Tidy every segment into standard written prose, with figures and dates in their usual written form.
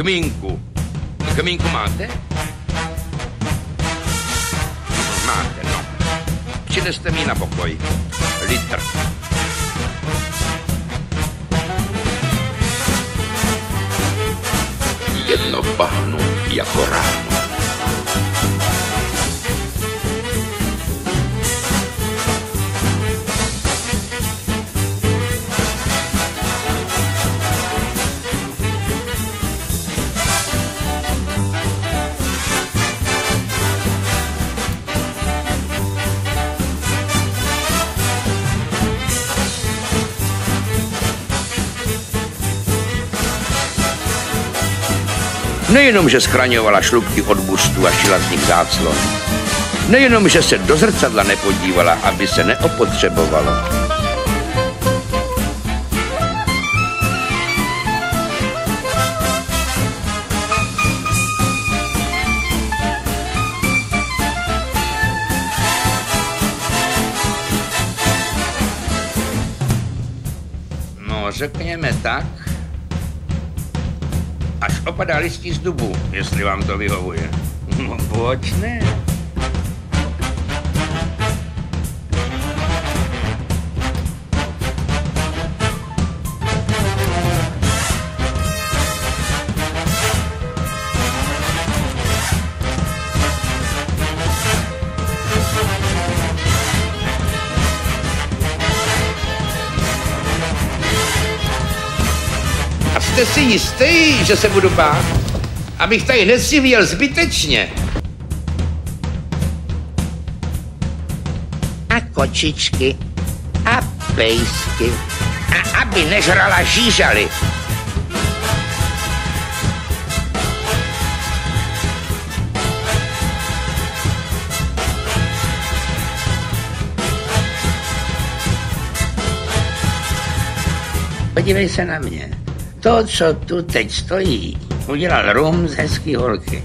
Kmínku. Kmínku máte? Máte, no. Přineste mi na pokoj. Litr. Jedno bahno jako ráno. Nejenom, že schraňovala šlubky od bustu a šila z nich záclon. Nejenom, že se do zrcadla nepodívala, aby se neopotřebovalo. No, řekněme tak, až opadá listí z dubu, jestli vám to vyhovuje. No, pojď, ne? Jste si jistý, že se budu bát? Abych tady necivěl zbytečně. A kočičky. A pejsky. A aby nežrala žížaly. Podívej se na mě. To, co tu teď stojí, udělal rum z hezký holky.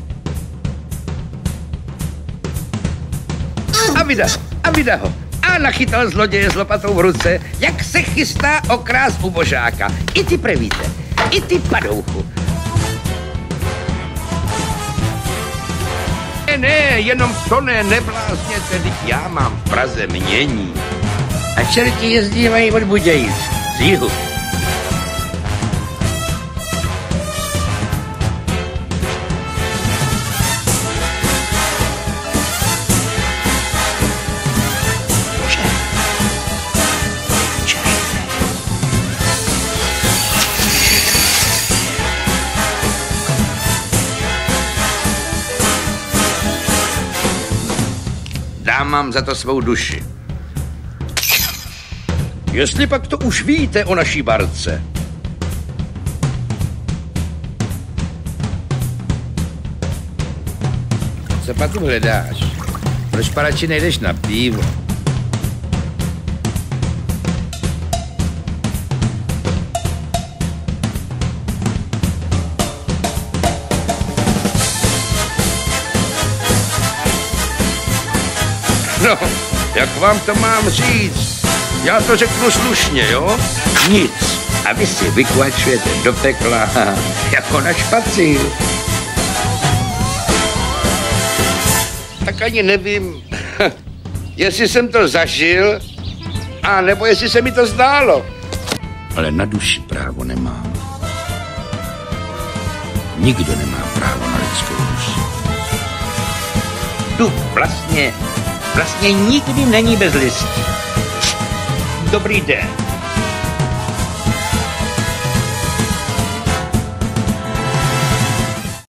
A vydá ho. A nachytal zloděje s lopatou v ruce, jak se chystá okrást ubožáka. I ty prevíte, i ty padouchu. Ne, jenom to neblázněte, teď já mám v Praze mění. A čerti jezdívají od Budějic, z jihu. Dám vám za to svou duši. Jestli pak to už víte o naší barce. Co pak tu hledáš? Proč parači nejdeš na pivo? No, jak vám to mám říct? Já to řeknu slušně, jo? Nic. A vy si vykvačujete do pekla jako na špacír. Tak ani nevím, jestli jsem to zažil, a nebo jestli se mi to zdálo. Ale na duši právo nemám. Nikdo nemá právo na lidskou duši. Tu vlastně nikdy není bez listí. Dobrý den.